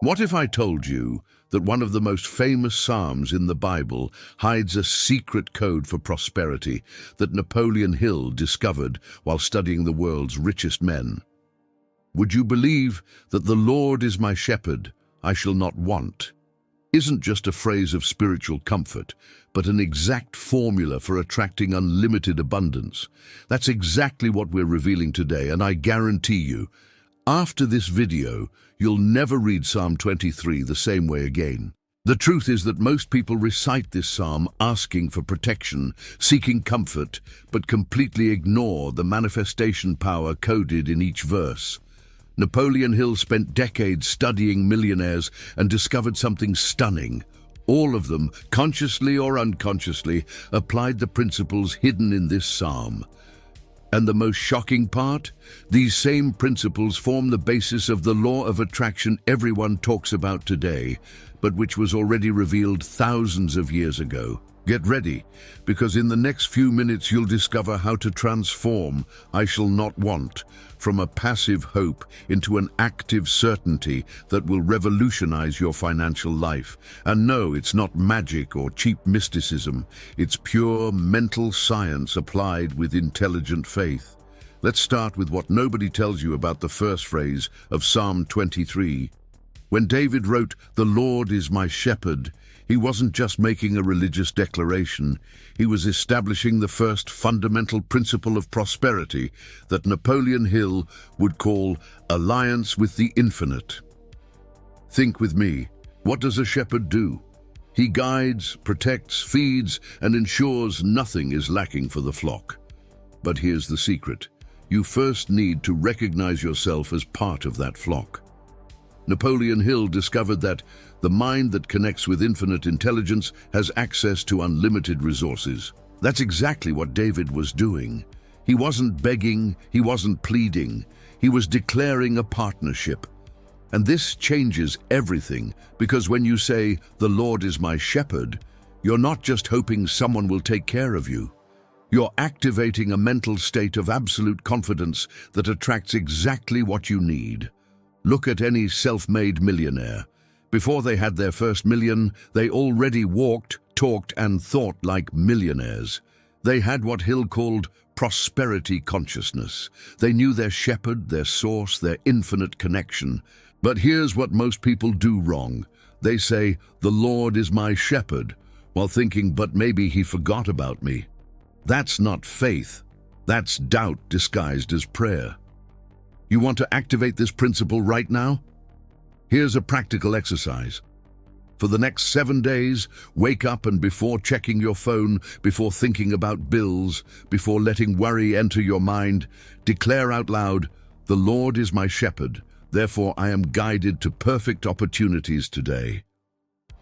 What if I told you that one of the most famous psalms in the Bible hides a secret code for prosperity that Napoleon Hill discovered while studying the world's richest men? Would you believe that "the Lord is my shepherd, I shall not want" isn't just a phrase of spiritual comfort, but an exact formula for attracting unlimited abundance? That's exactly what we're revealing today, and I guarantee you, after this video, you'll never read Psalm 23 the same way again. The truth is that most people recite this psalm asking for protection, seeking comfort, but completely ignore the manifestation power coded in each verse. Napoleon Hill spent decades studying millionaires and discovered something stunning. All of them, consciously or unconsciously, applied the principles hidden in this psalm. And the most shocking part? These same principles form the basis of the law of attraction everyone talks about today, but which was already revealed thousands of years ago. Get ready, because in the next few minutes you'll discover how to transform "I shall not want" from a passive hope into an active certainty that will revolutionize your financial life. And no, it's not magic or cheap mysticism. It's pure mental science applied with intelligent faith. Let's start with what nobody tells you about the first phrase of Psalm 23. When David wrote, "The Lord is my shepherd," he wasn't just making a religious declaration. He was establishing the first fundamental principle of prosperity that Napoleon Hill would call alliance with the infinite. Think with me. What does a shepherd do? He guides, protects, feeds, and ensures nothing is lacking for the flock. But here's the secret. You first need to recognize yourself as part of that flock. Napoleon Hill discovered that the mind that connects with infinite intelligence has access to unlimited resources. That's exactly what David was doing. He wasn't begging, he wasn't pleading, he was declaring a partnership. And this changes everything, because when you say, "The Lord is my shepherd," you're not just hoping someone will take care of you. You're activating a mental state of absolute confidence that attracts exactly what you need. Look at any self-made millionaire. Before they had their first million, they already walked, talked, and thought like millionaires. They had what Hill called prosperity consciousness. They knew their shepherd, their source, their infinite connection. But here's what most people do wrong. They say, "The Lord is my shepherd," while thinking, "But maybe he forgot about me." That's not faith. That's doubt disguised as prayer. You want to activate this principle right now? Here's a practical exercise. For the next 7 days, wake up and before checking your phone, before thinking about bills, before letting worry enter your mind, declare out loud, "The Lord is my shepherd, therefore I am guided to perfect opportunities today."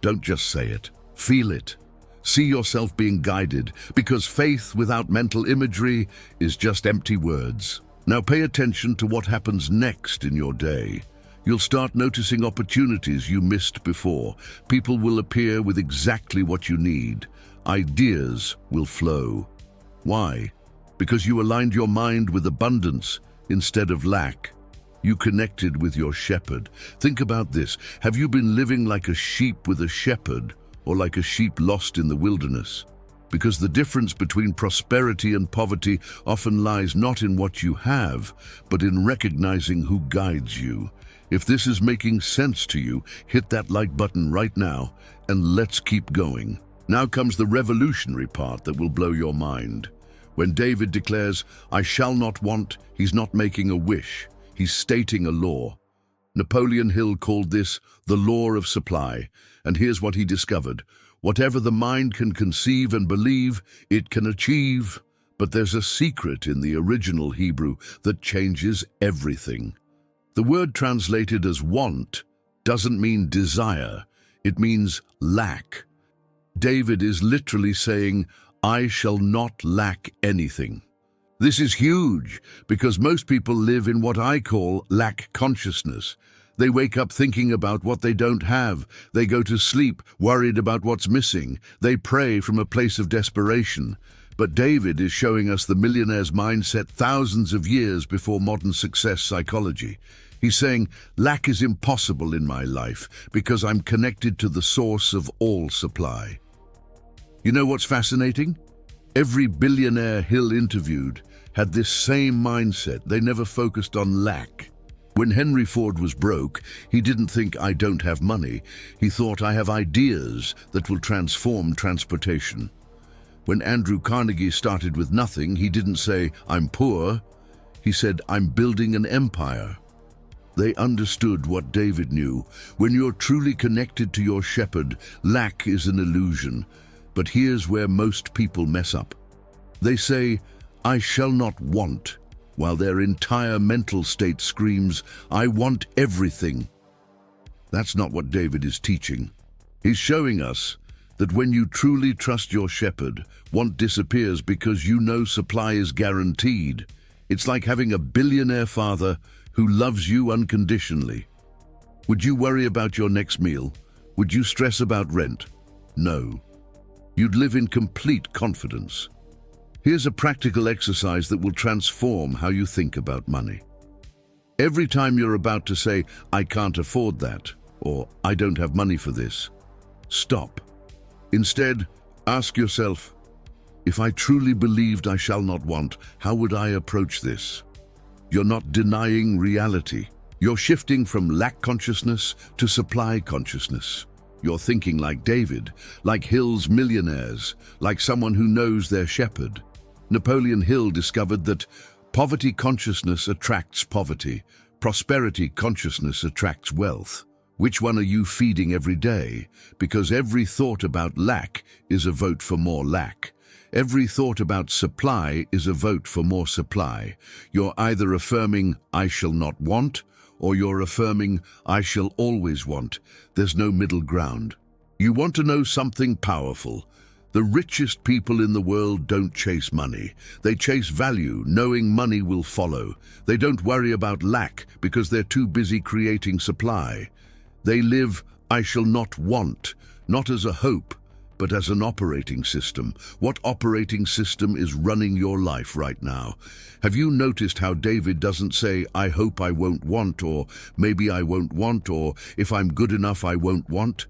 Don't just say it, feel it. See yourself being guided, because faith without mental imagery is just empty words. Now pay attention to what happens next in your day. You'll start noticing opportunities you missed before. People will appear with exactly what you need. Ideas will flow. Why? Because you aligned your mind with abundance instead of lack. You connected with your shepherd. Think about this. Have you been living like a sheep with a shepherd, or like a sheep lost in the wilderness? Because the difference between prosperity and poverty often lies not in what you have, but in recognizing who guides you. If this is making sense to you, hit that like button right now, and let's keep going. Now comes the revolutionary part that will blow your mind. When David declares, "I shall not want," he's not making a wish, he's stating a law. Napoleon Hill called this the law of supply, and here's what he discovered. Whatever the mind can conceive and believe, it can achieve. But there's a secret in the original Hebrew that changes everything. The word translated as want doesn't mean desire, it means lack. David is literally saying, "I shall not lack anything." This is huge, because most people live in what I call lack consciousness. They wake up thinking about what they don't have. They go to sleep worried about what's missing. They pray from a place of desperation. But David is showing us the millionaire's mindset thousands of years before modern success psychology. He's saying, lack is impossible in my life because I'm connected to the source of all supply. You know what's fascinating? Every billionaire Hill interviewed had this same mindset. They never focused on lack. When Henry Ford was broke, he didn't think, I don't have money. He thought, I have ideas that will transform transportation. When Andrew Carnegie started with nothing, he didn't say, I'm poor. He said, I'm building an empire. They understood what David knew. When you're truly connected to your shepherd, lack is an illusion. But here's where most people mess up. They say, I shall not want, while their entire mental state screams, I want everything. That's not what David is teaching. He's showing us that when you truly trust your shepherd, want disappears because you know supply is guaranteed. It's like having a billionaire father who loves you unconditionally. Would you worry about your next meal? Would you stress about rent? No. You'd live in complete confidence. Here's a practical exercise that will transform how you think about money. Every time you're about to say, I can't afford that, or I don't have money for this, stop. Instead, ask yourself, if I truly believed I shall not want, how would I approach this? You're not denying reality. You're shifting from lack consciousness to supply consciousness. You're thinking like David, like Hill's millionaires, like someone who knows their shepherd. Napoleon Hill discovered that poverty consciousness attracts poverty, prosperity consciousness attracts wealth. Which one are you feeding every day? Because every thought about lack is a vote for more lack. Every thought about supply is a vote for more supply. You're either affirming, I shall not want, or you're affirming, I shall always want. There's no middle ground. You want to know something powerful? The richest people in the world don't chase money. They chase value, knowing money will follow. They don't worry about lack because they're too busy creating supply. They live, I shall not want, not as a hope, but as an operating system. What operating system is running your life right now? Have you noticed how David doesn't say, I hope I won't want, or maybe I won't want, or if I'm good enough I won't want?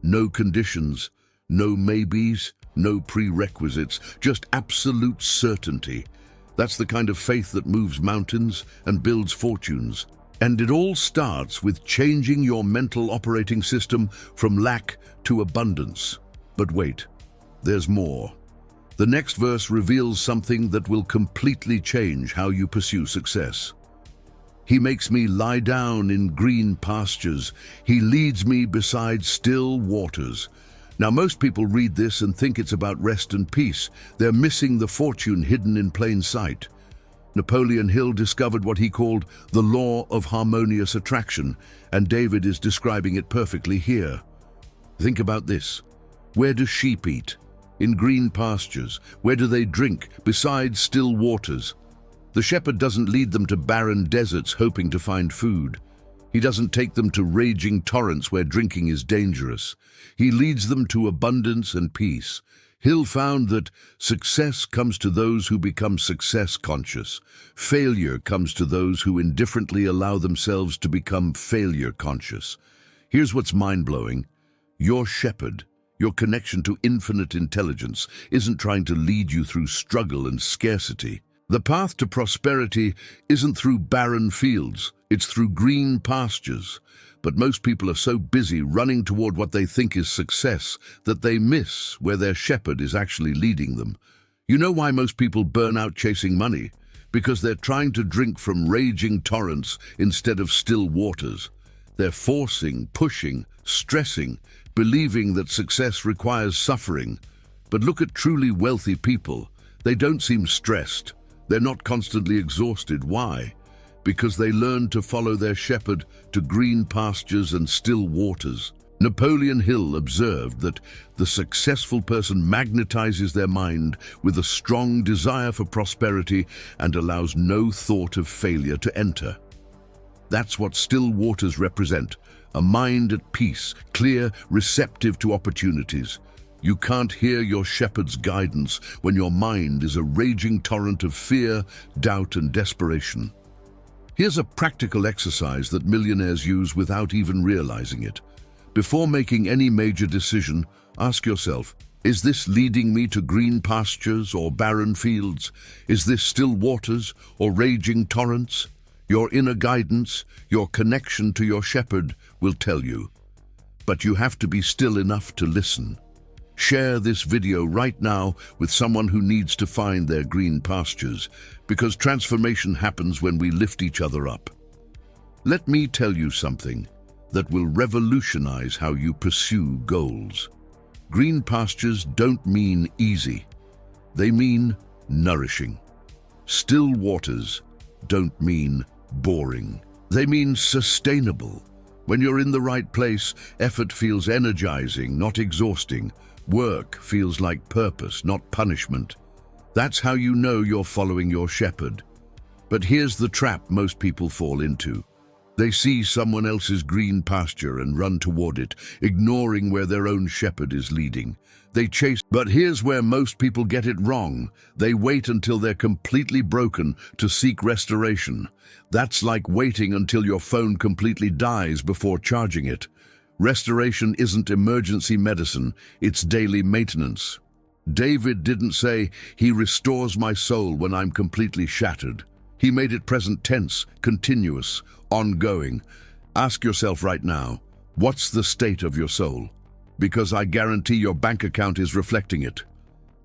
No conditions, no maybes, no prerequisites, just absolute certainty. That's the kind of faith that moves mountains and builds fortunes. And it all starts with changing your mental operating system from lack to abundance. But wait, there's more. The next verse reveals something that will completely change how you pursue success. He makes me lie down in green pastures. He leads me beside still waters. Now, most people read this and think it's about rest and peace. They're missing the fortune hidden in plain sight. Napoleon Hill discovered what he called the law of harmonious attraction, and David is describing it perfectly here. Think about this. Where do sheep eat? In green pastures. Where do they drink? Beside still waters. The shepherd doesn't lead them to barren deserts hoping to find food. He doesn't take them to raging torrents where drinking is dangerous. He leads them to abundance and peace. Hill found that success comes to those who become success conscious. Failure comes to those who indifferently allow themselves to become failure conscious. Here's what's mind-blowing. Your shepherd, your connection to infinite intelligence, isn't trying to lead you through struggle and scarcity. The path to prosperity isn't through barren fields, it's through green pastures. But most people are so busy running toward what they think is success that they miss where their shepherd is actually leading them. You know why most people burn out chasing money? Because they're trying to drink from raging torrents instead of still waters. They're forcing, pushing, stressing, believing that success requires suffering. But look at truly wealthy people. They don't seem stressed. They're not constantly exhausted. Why? Because they learned to follow their shepherd to green pastures and still waters. Napoleon Hill observed that the successful person magnetizes their mind with a strong desire for prosperity and allows no thought of failure to enter. That's what still waters represent, a mind at peace, clear, receptive to opportunities. You can't hear your shepherd's guidance when your mind is a raging torrent of fear, doubt, and desperation. Here's a practical exercise that millionaires use without even realizing it. Before making any major decision, ask yourself, is this leading me to green pastures or barren fields? Is this still waters or raging torrents? Your inner guidance, your connection to your shepherd will tell you. But you have to be still enough to listen. Share this video right now with someone who needs to find their green pastures, because transformation happens when we lift each other up. Let me tell you something that will revolutionize how you pursue goals. Green pastures don't mean easy. They mean nourishing. Still waters don't mean boring. They mean sustainable. When you're in the right place, effort feels energizing, not exhausting. Work feels like purpose, not punishment. That's how you know you're following your shepherd. But here's the trap most people fall into. They see someone else's green pasture and run toward it, ignoring where their own shepherd is leading. They chase, but here's where most people get it wrong. They wait until they're completely broken to seek restoration. That's like waiting until your phone completely dies before charging it. Restoration isn't emergency medicine, it's daily maintenance. David didn't say, "He restores my soul when I'm completely shattered." He made it present tense, continuous, ongoing. Ask yourself right now, what's the state of your soul? Because I guarantee your bank account is reflecting it.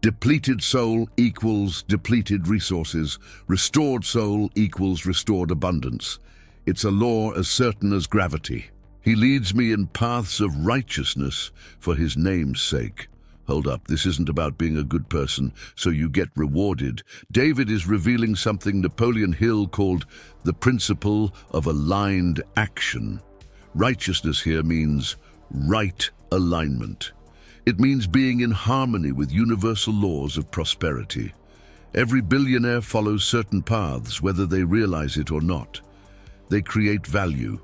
Depleted soul equals depleted resources. Restored soul equals restored abundance. It's a law as certain as gravity. He leads me in paths of righteousness for his name's sake. Hold up, this isn't about being a good person, so you get rewarded. David is revealing something Napoleon Hill called the principle of aligned action. Righteousness here means right alignment. It means being in harmony with universal laws of prosperity. Every billionaire follows certain paths, whether they realize it or not. They create value.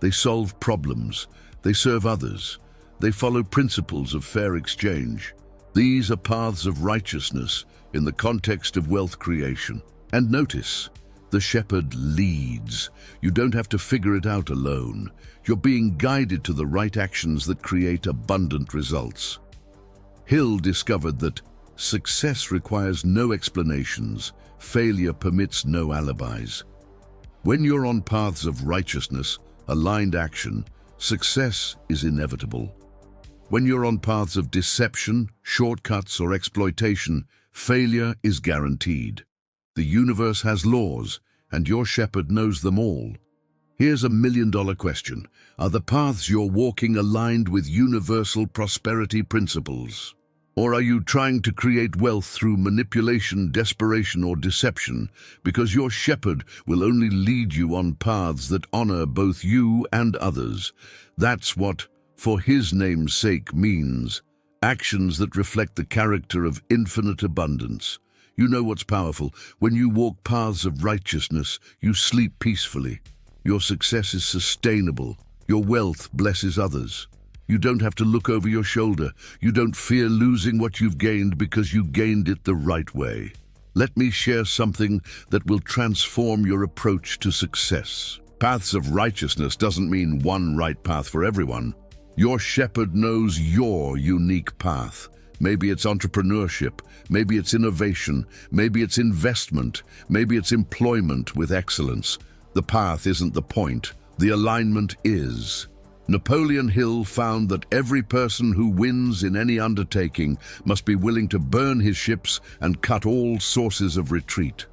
They solve problems. They serve others. They follow principles of fair exchange. These are paths of righteousness in the context of wealth creation. And notice, the shepherd leads. You don't have to figure it out alone. You're being guided to the right actions that create abundant results. Hill discovered that success requires no explanations. Failure permits no alibis. When you're on paths of righteousness, aligned action, success is inevitable. When you're on paths of deception, shortcuts, or exploitation, failure is guaranteed. The universe has laws, and your shepherd knows them all. Here's a million-dollar question. Are the paths you're walking aligned with universal prosperity principles? Or are you trying to create wealth through manipulation, desperation, or deception, because your shepherd will only lead you on paths that honor both you and others? That's what "for his name's sake" means. Actions that reflect the character of infinite abundance. You know what's powerful? When you walk paths of righteousness, you sleep peacefully. Your success is sustainable. Your wealth blesses others. You don't have to look over your shoulder. You don't fear losing what you've gained because you gained it the right way. Let me share something that will transform your approach to success. Paths of righteousness doesn't mean one right path for everyone. Your shepherd knows your unique path. Maybe it's entrepreneurship, maybe it's innovation, maybe it's investment, maybe it's employment with excellence. The path isn't the point, the alignment is. Napoleon Hill found that every person who wins in any undertaking must be willing to burn his ships and cut all sources of retreat.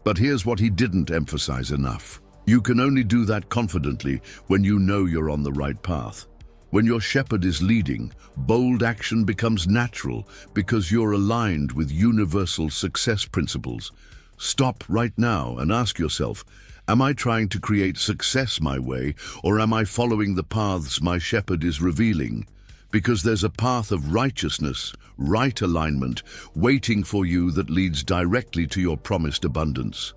But here's what he didn't emphasize enough. You can only do that confidently when you know you're on the right path. When your shepherd is leading, bold action becomes natural because you're aligned with universal success principles. Stop right now and ask yourself, am I trying to create success my way, or am I following the paths my shepherd is revealing? Because there's a path of righteousness, right alignment, waiting for you that leads directly to your promised abundance.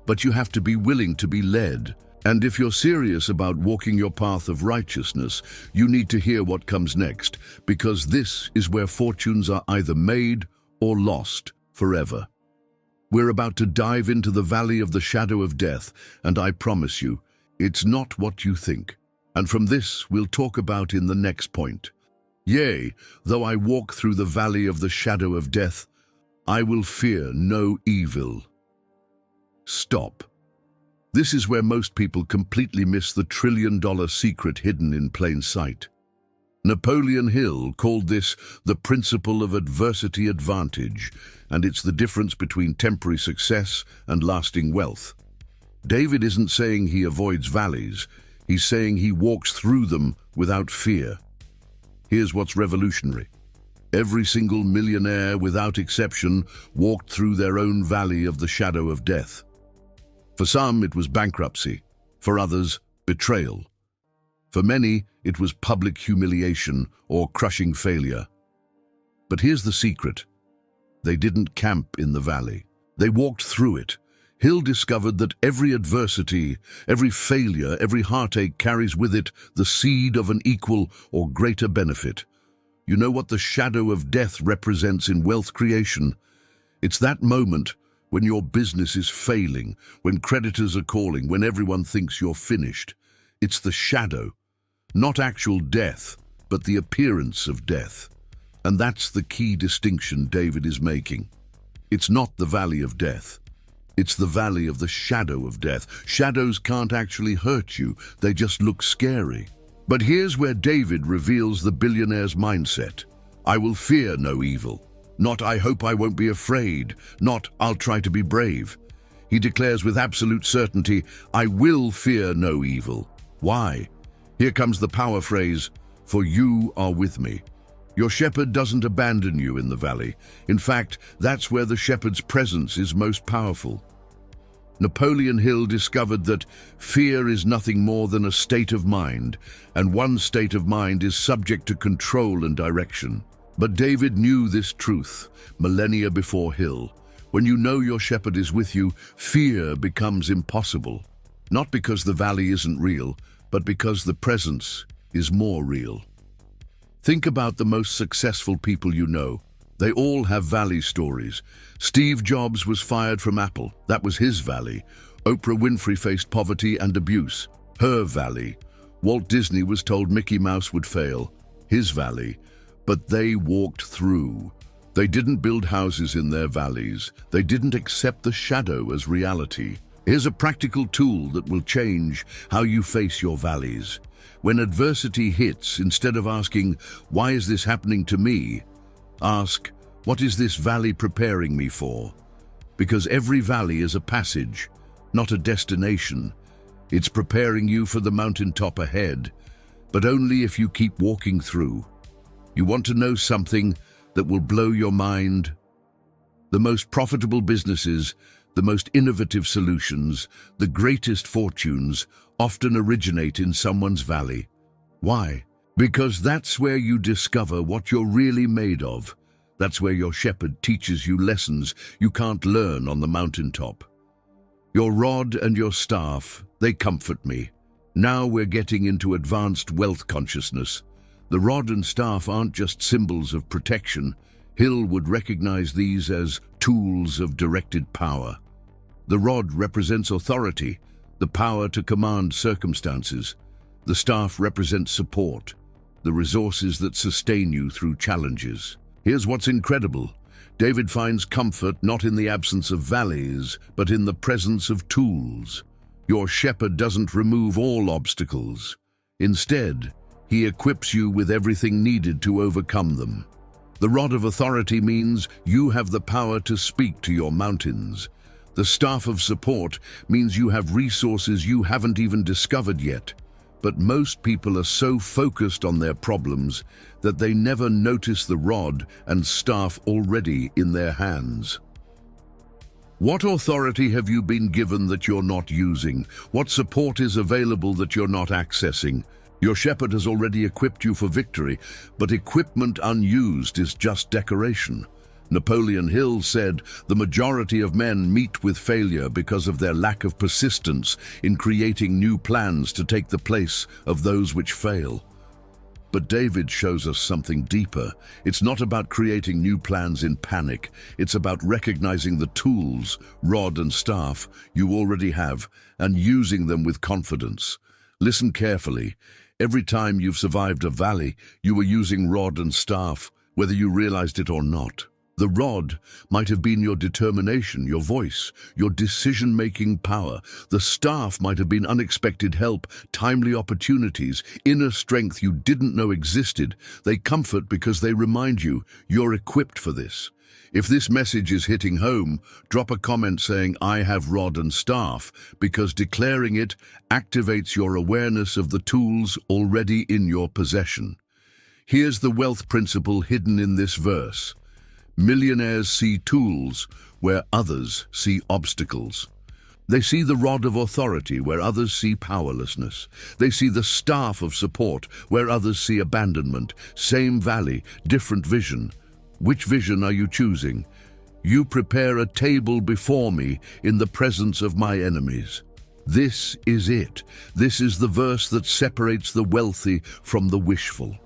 But you have to be willing to be led. And if you're serious about walking your path of righteousness, you need to hear what comes next, because this is where fortunes are either made or lost forever. We're about to dive into the valley of the shadow of death, and I promise you, it's not what you think. And from this, we'll talk about in the next point. Yea, though I walk through the valley of the shadow of death, I will fear no evil. Stop. This is where most people completely miss the trillion-dollar secret hidden in plain sight. Napoleon Hill called this the principle of adversity advantage, and it's the difference between temporary success and lasting wealth. David isn't saying he avoids valleys, he's saying he walks through them without fear. Here's what's revolutionary. Every single millionaire, without exception, walked through their own valley of the shadow of death. For some, it was bankruptcy. For others, betrayal. For many, it was public humiliation or crushing failure. But here's the secret. They didn't camp in the valley. They walked through it. Hill discovered that every adversity, every failure, every heartache carries with it the seed of an equal or greater benefit. You know what the shadow of death represents in wealth creation? It's that moment when your business is failing, when creditors are calling, when everyone thinks you're finished. It's the shadow. Not actual death, but the appearance of death. And that's the key distinction David is making. It's not the valley of death. It's the valley of the shadow of death. Shadows can't actually hurt you. They just look scary. But here's where David reveals the billionaire's mindset. I will fear no evil. Not I hope I won't be afraid. Not I'll try to be brave. He declares with absolute certainty, I will fear no evil. Why? Here comes the power phrase, for you are with me. Your shepherd doesn't abandon you in the valley. In fact, that's where the shepherd's presence is most powerful. Napoleon Hill discovered that fear is nothing more than a state of mind, and one state of mind is subject to control and direction. But David knew this truth millennia before Hill. When you know your shepherd is with you, fear becomes impossible. Not because the valley isn't real, but because the presence is more real. Think about the most successful people you know. They all have valley stories. Steve Jobs was fired from Apple. That was his valley. Oprah Winfrey faced poverty and abuse. Her valley. Walt Disney was told Mickey Mouse would fail. His valley. But they walked through. They didn't build houses in their valleys. They didn't accept the shadow as reality. Here's a practical tool that will change how you face your valleys. When adversity hits, instead of asking, why is this happening to me? Ask, what is this valley preparing me for? Because every valley is a passage, not a destination. It's preparing you for the mountaintop ahead, but only if you keep walking through. You want to know something that will blow your mind? The most profitable businesses, the most innovative solutions, the greatest fortunes often originate in someone's valley. Why? Because that's where you discover what you're really made of. That's where your shepherd teaches you lessons you can't learn on the mountaintop. Your rod and your staff, they comfort me. Now we're getting into advanced wealth consciousness. The rod and staff aren't just symbols of protection. Hill would recognize these as tools of directed power. The rod represents authority, the power to command circumstances. The staff represents support, the resources that sustain you through challenges. Here's what's incredible. David finds comfort not in the absence of valleys, but in the presence of tools. Your shepherd doesn't remove all obstacles. Instead, he equips you with everything needed to overcome them. The rod of authority means you have the power to speak to your mountains. The staff of support means you have resources you haven't even discovered yet. But most people are so focused on their problems that they never notice the rod and staff already in their hands. What authority have you been given that you're not using? What support is available that you're not accessing? Your shepherd has already equipped you for victory, but equipment unused is just decoration. Napoleon Hill said, the majority of men meet with failure because of their lack of persistence in creating new plans to take the place of those which fail. But David shows us something deeper. It's not about creating new plans in panic. It's about recognizing the tools, rod and staff, you already have and using them with confidence. Listen carefully. Every time you've survived a valley, you were using rod and staff, whether you realized it or not. The rod might have been your determination, your voice, your decision-making power. The staff might have been unexpected help, timely opportunities, inner strength you didn't know existed. They comfort because they remind you you're equipped for this. If this message is hitting home, drop a comment saying, "I have rod and staff," because declaring it activates your awareness of the tools already in your possession. Here's the wealth principle hidden in this verse. Millionaires see tools where others see obstacles. They see the rod of authority where others see powerlessness. They see the staff of support where others see abandonment. Same valley, different vision. Which vision are you choosing? You prepare a table before me in the presence of my enemies. This is it. This is the verse that separates the wealthy from the wishful.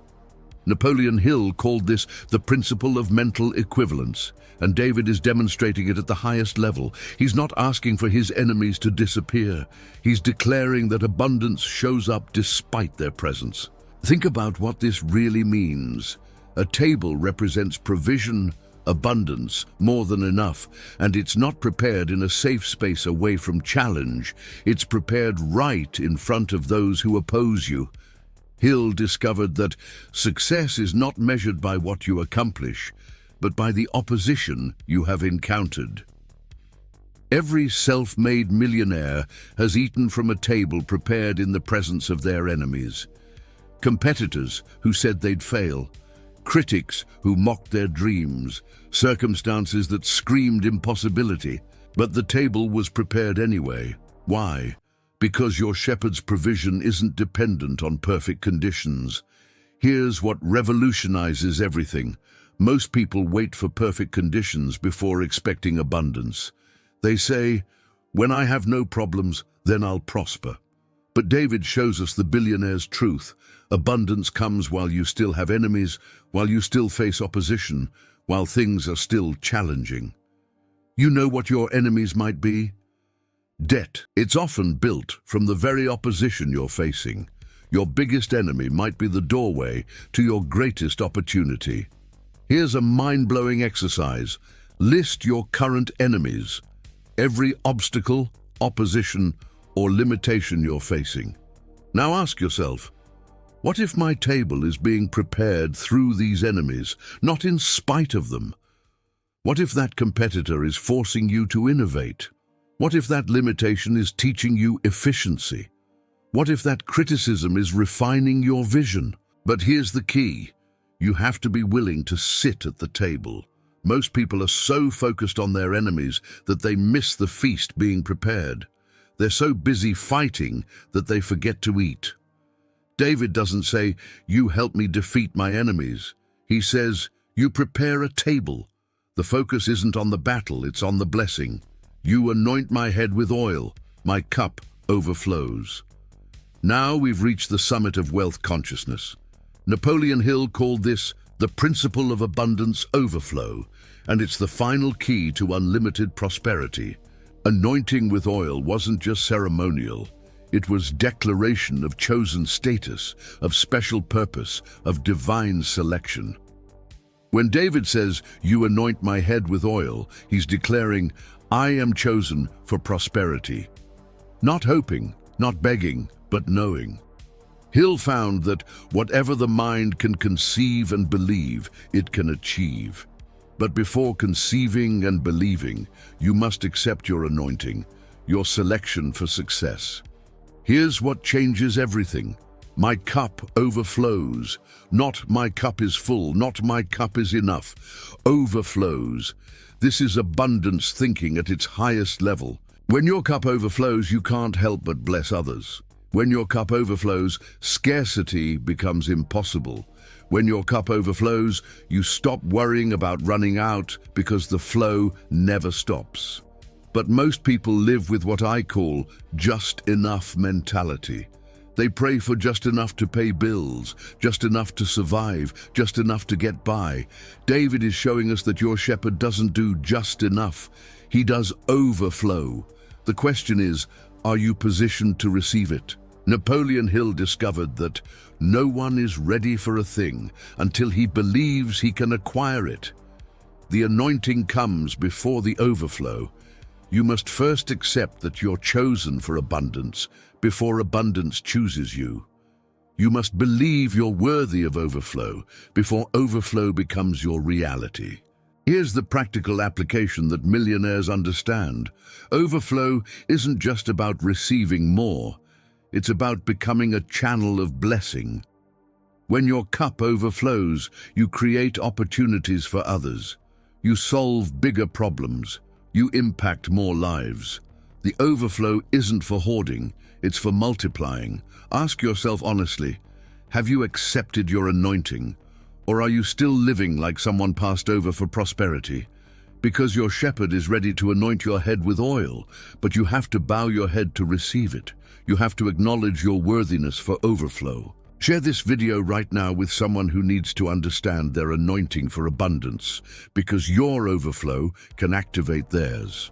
Napoleon Hill called this the principle of mental equivalence, and David is demonstrating it at the highest level. He's not asking for his enemies to disappear. He's declaring that abundance shows up despite their presence. Think about what this really means. A table represents provision, abundance, more than enough, and it's not prepared in a safe space away from challenge. It's prepared right in front of those who oppose you. Hill discovered that success is not measured by what you accomplish, but by the opposition you have encountered. Every self-made millionaire has eaten from a table prepared in the presence of their enemies. Competitors who said they'd fail, critics who mocked their dreams, circumstances that screamed impossibility. But the table was prepared anyway. Why? Because your shepherd's provision isn't dependent on perfect conditions. Here's what revolutionizes everything. Most people wait for perfect conditions before expecting abundance. They say, "When I have no problems, then I'll prosper." But David shows us the billionaire's truth. Abundance comes while you still have enemies, while you still face opposition, while things are still challenging. You know what your enemies might be? Debt. It's often built from the very opposition you're facing. Your biggest enemy might be the doorway to your greatest opportunity. Here's a mind-blowing exercise. List your current enemies, every obstacle, opposition, or limitation you're facing. Now ask yourself, what if my table is being prepared through these enemies, not in spite of them? What if that competitor is forcing you to innovate? What if that limitation is teaching you efficiency? What if that criticism is refining your vision? But here's the key. You have to be willing to sit at the table. Most people are so focused on their enemies that they miss the feast being prepared. They're so busy fighting that they forget to eat. David doesn't say, "You help me defeat my enemies." He says, "You prepare a table." The focus isn't on the battle, it's on the blessing. You anoint my head with oil, my cup overflows. Now we've reached the summit of wealth consciousness. Napoleon Hill called this the principle of abundance overflow, and it's the final key to unlimited prosperity. Anointing with oil wasn't just ceremonial. It was declaration of chosen status, of special purpose, of divine selection. When David says, "You anoint my head with oil," he's declaring, "I am chosen for prosperity." Not hoping, not begging, but knowing. Hill found that whatever the mind can conceive and believe, it can achieve. But before conceiving and believing, you must accept your anointing, your selection for success. Here's what changes everything. My cup overflows. Not my cup is full, not my cup is enough. Overflows. This is abundance thinking at its highest level. When your cup overflows, you can't help but bless others. When your cup overflows, scarcity becomes impossible. When your cup overflows, you stop worrying about running out because the flow never stops. But most people live with what I call just enough mentality. They pray for just enough to pay bills, just enough to survive, just enough to get by. David is showing us that your shepherd doesn't do just enough. He does overflow. The question is, are you positioned to receive it? Napoleon Hill discovered that no one is ready for a thing until he believes he can acquire it. The anointing comes before the overflow. You must first accept that you're chosen for abundance before abundance chooses you. You must believe you're worthy of overflow before overflow becomes your reality. Here's the practical application that millionaires understand. Overflow isn't just about receiving more. It's about becoming a channel of blessing. When your cup overflows, you create opportunities for others. You solve bigger problems. You impact more lives. The overflow isn't for hoarding, it's for multiplying. Ask yourself honestly, have you accepted your anointing? Or are you still living like someone passed over for prosperity? Because your shepherd is ready to anoint your head with oil, but you have to bow your head to receive it. You have to acknowledge your worthiness for overflow. Share this video right now with someone who needs to understand their anointing for abundance, because your overflow can activate theirs.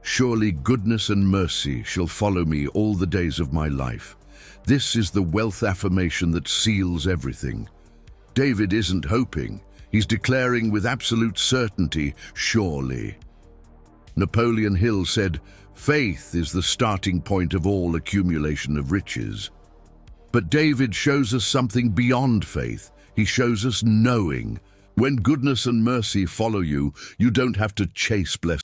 Surely goodness and mercy shall follow me all the days of my life. This is the wealth affirmation that seals everything. David isn't hoping. He's declaring with absolute certainty, surely. Napoleon Hill said, faith is the starting point of all accumulation of riches. But David shows us something beyond faith. He shows us knowing. When goodness and mercy follow you, you don't have to chase blessings.